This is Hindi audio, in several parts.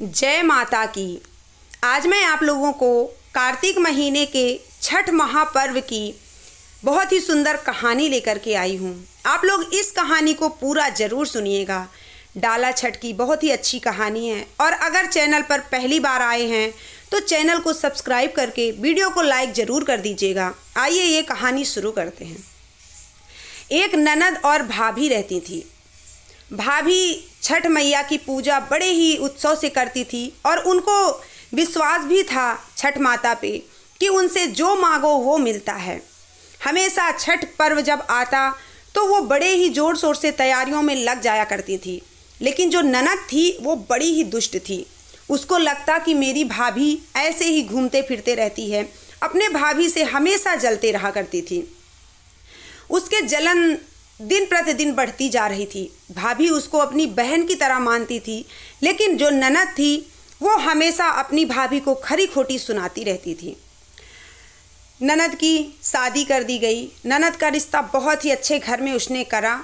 जय माता की। आज मैं आप लोगों को कार्तिक महीने के छठ महापर्व की बहुत ही सुंदर कहानी लेकर के आई हूँ। आप लोग इस कहानी को पूरा ज़रूर सुनिएगा। डाला छठ की बहुत ही अच्छी कहानी है और अगर चैनल पर पहली बार आए हैं तो चैनल को सब्सक्राइब करके वीडियो को लाइक ज़रूर कर दीजिएगा। आइए ये कहानी शुरू करते हैं। एक ननद और भाभी रहती थी। भाभी छठ मैया की पूजा बड़े ही उत्सव से करती थी और उनको विश्वास भी था छठ माता पे कि उनसे जो मांगो वो मिलता है। हमेशा छठ पर्व जब आता तो वो बड़े ही ज़ोर शोर से तैयारियों में लग जाया करती थी। लेकिन जो ननद थी वो बड़ी ही दुष्ट थी। उसको लगता कि मेरी भाभी ऐसे ही घूमते फिरते रहती है। अपने भाभी से हमेशा जलते रहा करती थी। उसके जलन दिन प्रतिदिन बढ़ती जा रही थी। भाभी उसको अपनी बहन की तरह मानती थी, लेकिन जो ननद थी वो हमेशा अपनी भाभी को खरी खोटी सुनाती रहती थी। ननद की शादी कर दी गई। ननद का रिश्ता बहुत ही अच्छे घर में उसने करा।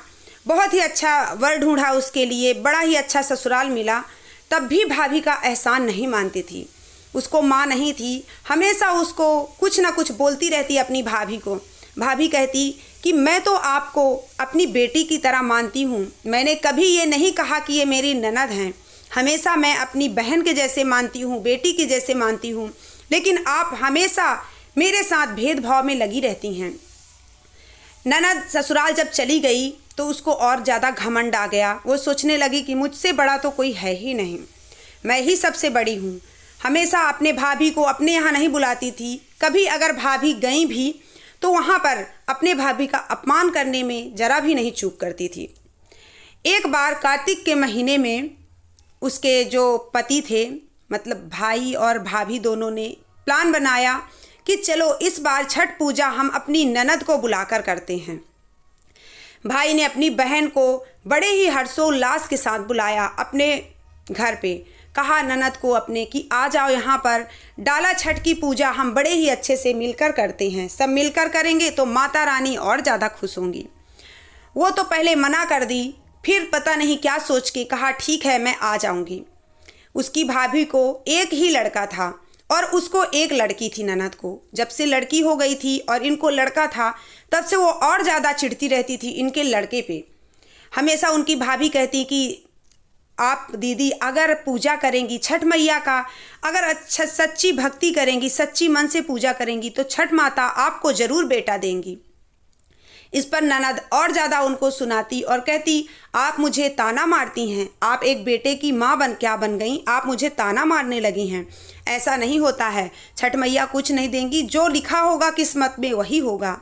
बहुत ही अच्छा वर ढूंढा उसके लिए, बड़ा ही अच्छा ससुराल मिला। तब भी भाभी का एहसान नहीं मानती थी। उसको माँ नहीं थी। हमेशा उसको कुछ ना कुछ बोलती रहती अपनी भाभी को। भाभी कहती कि मैं तो आपको अपनी बेटी की तरह मानती हूँ। मैंने कभी ये नहीं कहा कि ये मेरी ननद हैं। हमेशा मैं अपनी बहन के जैसे मानती हूँ, बेटी के जैसे मानती हूँ, लेकिन आप हमेशा मेरे साथ भेदभाव में लगी रहती हैं। ननद ससुराल जब चली गई तो उसको और ज़्यादा घमंड आ गया। वो सोचने लगी कि मुझसे बड़ा तो कोई है ही नहीं, मैं ही सबसे बड़ी हूँ। हमेशा अपने भाभी को अपने यहाँ नहीं बुलाती थी। कभी अगर भाभी गई भी तो वहाँ पर अपने भाभी का अपमान करने में ज़रा भी नहीं चूक करती थी। एक बार कार्तिक के महीने में उसके जो पति थे, मतलब भाई और भाभी दोनों ने प्लान बनाया कि चलो इस बार छठ पूजा हम अपनी ननद को बुलाकर करते हैं। भाई ने अपनी बहन को बड़े ही हर्षोल्लास के साथ बुलाया अपने घर पे। कहा ननद को अपने कि आ जाओ यहाँ पर, डाला छठ की पूजा हम बड़े ही अच्छे से मिलकर करते हैं। सब मिलकर करेंगे तो माता रानी और ज़्यादा खुश होंगी। वो तो पहले मना कर दी, फिर पता नहीं क्या सोच के कहा ठीक है मैं आ जाऊँगी। उसकी भाभी को एक ही लड़का था और उसको एक लड़की थी ननद को। जब से लड़की हो गई थी और इनको लड़का था तब से वो और ज़्यादा चिढ़ती रहती थी इनके लड़के पे। हमेशा उनकी भाभी कहती कि आप दीदी अगर पूजा करेंगी छठ मैया का, अगर अच्छा सच्ची भक्ति करेंगी, सच्ची मन से पूजा करेंगी तो छठ माता आपको ज़रूर बेटा देंगी। इस पर ननद और ज़्यादा उनको सुनाती और कहती आप मुझे ताना मारती हैं, आप एक बेटे की माँ क्या बन गई, आप मुझे ताना मारने लगी हैं। ऐसा नहीं होता है, छठ मैया कुछ नहीं देंगी, जो लिखा होगा किस्मत में वही होगा।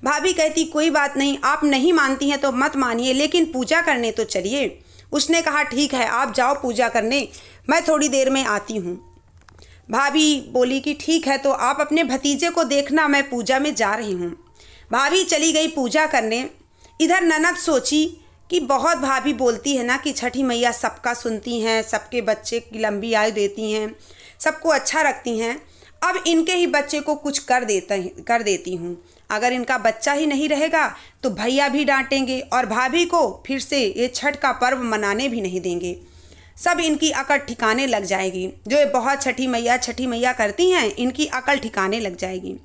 भाभी कहती कोई बात नहीं, आप नहीं मानती हैं तो मत मानिए, लेकिन पूजा करने तो चलिए। उसने कहा ठीक है आप जाओ पूजा करने, मैं थोड़ी देर में आती हूँ। भाभी बोली कि ठीक है तो आप अपने भतीजे को देखना, मैं पूजा में जा रही हूँ। भाभी चली गई पूजा करने। इधर ननद सोची कि बहुत भाभी बोलती है ना कि छठी मैया सबका सुनती हैं, सबके बच्चे की लंबी आयु देती हैं, सबको अच्छा रखती हैं। अब इनके ही बच्चे को कुछ कर देती हूँ। अगर इनका बच्चा ही नहीं रहेगा तो भैया भी डांटेंगे और भाभी को फिर से ये छठ का पर्व मनाने भी नहीं देंगे। सब इनकी अकड़ ठिकाने लग जाएगी। जो ये बहुत छठी मैया करती हैं, इनकी अकड़ ठिकाने लग जाएगी।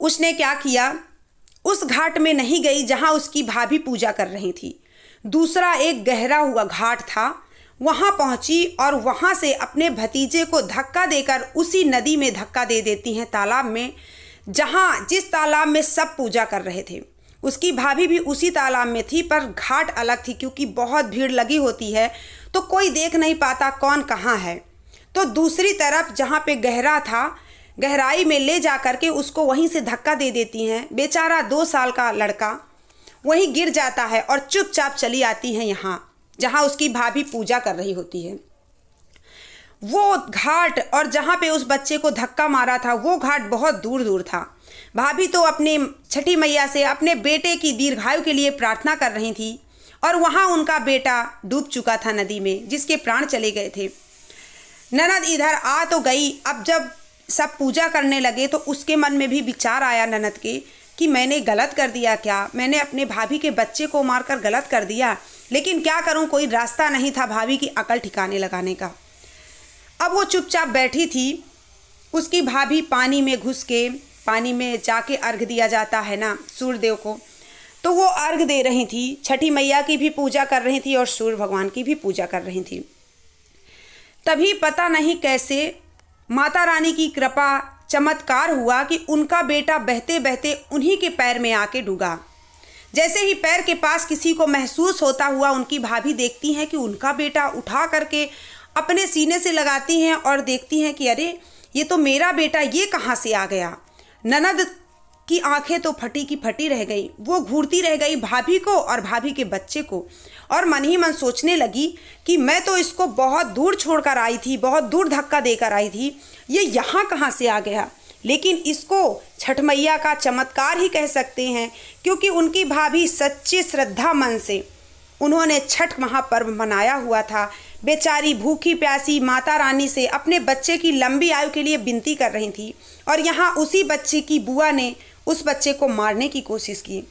उसने क्या किया, उस घाट में नहीं गई जहाँ उसकी भाभी पूजा कर रही थी। दूसरा एक गहरा हुआ घाट था, वहाँ पहुँची और वहाँ से अपने भतीजे को धक्का देकर उसी नदी में धक्का दे देती हैं, तालाब में, जिस तालाब में सब पूजा कर रहे थे। उसकी भाभी भी उसी तालाब में थी पर घाट अलग थी, क्योंकि बहुत भीड़ लगी होती है तो कोई देख नहीं पाता कौन कहाँ है। तो दूसरी तरफ जहाँ पे गहरा था, गहराई में ले जा कर के उसको वहीं से धक्का दे देती हैं। बेचारा 2 साल का लड़का वहीं गिर जाता है और चुपचाप चली आती हैं यहाँ जहाँ उसकी भाभी पूजा कर रही होती है। वो घाट और जहाँ पे उस बच्चे को धक्का मारा था वो घाट बहुत दूर दूर था। भाभी तो अपने छठी मैया से अपने बेटे की दीर्घायु के लिए प्रार्थना कर रही थी और वहाँ उनका बेटा डूब चुका था नदी में, जिसके प्राण चले गए थे। ननद इधर आ तो गई। अब जब सब पूजा करने लगे तो उसके मन में भी विचार आया ननद के कि मैंने गलत कर दिया क्या, मैंने अपने भाभी के बच्चे को मारकर गलत कर दिया, लेकिन क्या करूं, कोई रास्ता नहीं था भाभी की अकल ठिकाने लगाने का। अब वो चुपचाप बैठी थी। उसकी भाभी पानी में घुस के, पानी में जाके अर्घ दिया जाता है ना सूर्यदेव को, तो वो अर्घ दे रही थी। छठी मैया की भी पूजा कर रही थी और सूर्य भगवान की भी पूजा कर रही थी। तभी पता नहीं कैसे माता रानी की कृपा चमत्कार हुआ कि उनका बेटा बहते बहते उन्हीं के पैर में आके डूबा। जैसे ही पैर के पास किसी को महसूस होता हुआ उनकी भाभी देखती हैं कि उनका बेटा उठा करके अपने सीने से लगाती हैं और देखती हैं कि अरे ये तो मेरा बेटा, ये कहाँ से आ गया। ननद की आंखें तो फटी की फटी रह गई। वो घूरती रह गई भाभी को और भाभी के बच्चे को, और मन ही मन सोचने लगी कि मैं तो इसको बहुत दूर छोड़कर आई थी, बहुत दूर धक्का देकर आई थी, ये यहाँ कहाँ से आ गया। लेकिन इसको छठ मैया का चमत्कार ही कह सकते हैं, क्योंकि उनकी भाभी सच्ची श्रद्धा मन से उन्होंने छठ महापर्व मनाया हुआ था। बेचारी भूखी प्यासी माता रानी से अपने बच्चे की लंबी आयु के लिए विनती कर रही थी, और यहाँ उसी बच्चे की बुआ ने उस बच्चे को मारने की कोशिश की।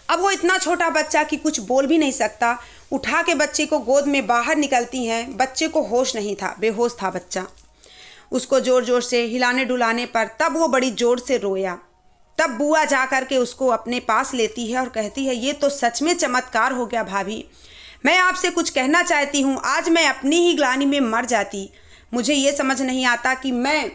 अब वो इतना छोटा बच्चा कि कुछ बोल भी नहीं सकता, उठा के बच्चे को गोद में बाहर निकलती हैं। बच्चे को होश नहीं था, बेहोश था बच्चा। उसको ज़ोर ज़ोर से हिलाने डुलाने पर तब वो बड़ी ज़ोर से रोया। तब बुआ जा कर के उसको अपने पास लेती है और कहती है, ये तो सच में चमत्कार हो गया भाभी, मैं आपसे कुछ कहना चाहती हूँ। आज मैं अपनी ही ग्लानि में मर जाती। मुझे ये समझ नहीं आता कि मैं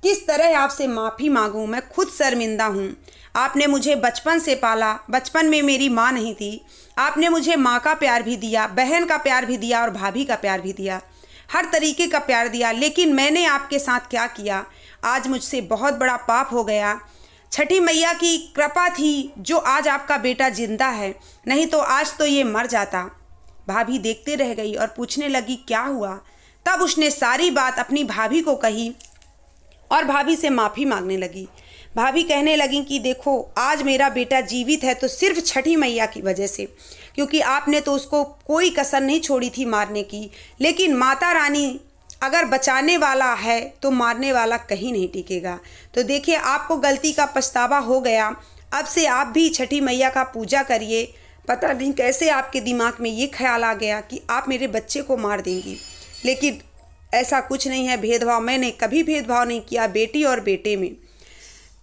किस तरह आपसे माफ़ी मांगूं। मैं खुद शर्मिंदा हूँ। आपने मुझे बचपन से पाला, बचपन में मेरी माँ नहीं थी। आपने मुझे माँ का प्यार भी दिया, बहन का प्यार भी दिया और भाभी का प्यार भी दिया, हर तरीके का प्यार दिया। लेकिन मैंने आपके साथ क्या किया, आज मुझसे बहुत बड़ा पाप हो गया। छठी मैया की कृपा थी जो आज आपका बेटा जिंदा है, नहीं तो आज तो ये मर जाता। भाभी देखते रह गई और पूछने लगी क्या हुआ। तब उसने सारी बात अपनी भाभी को कही और भाभी से माफ़ी मांगने लगी। भाभी कहने लगी कि देखो, आज मेरा बेटा जीवित है तो सिर्फ छठी मैया की वजह से, क्योंकि आपने तो उसको कोई कसर नहीं छोड़ी थी मारने की। लेकिन माता रानी अगर बचाने वाला है तो मारने वाला कहीं नहीं टिकेगा। तो देखिए, आपको गलती का पछतावा हो गया। अब से आप भी छठी मैया का पूजा करिए। पता नहीं कैसे आपके दिमाग में ये ख्याल आ गया कि आप मेरे बच्चे को मार देंगी, लेकिन ऐसा कुछ नहीं है। भेदभाव, मैंने कभी भेदभाव नहीं किया बेटी और बेटे में।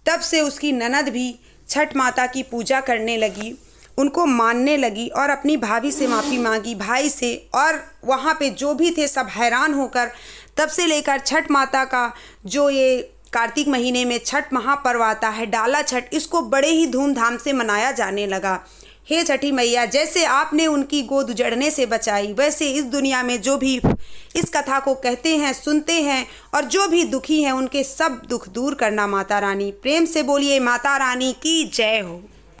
तब से उसकी ननद भी छठ माता की पूजा करने लगी, उनको मानने लगी और अपनी भाभी से माफ़ी मांगी, भाई से, और वहाँ पे जो भी थे सब हैरान होकर तब से लेकर छठ माता का जो ये कार्तिक महीने में छठ महापर्व आता है, डाला छठ, इसको बड़े ही धूमधाम से मनाया जाने लगा। हे छठी मैया, जैसे आपने उनकी गोद उजड़ने से बचाई, वैसे इस दुनिया में जो भी इस कथा को कहते हैं, सुनते हैं और जो भी दुखी हैं, उनके सब दुख दूर करना माता रानी। प्रेम से बोलिए माता रानी की जय हो।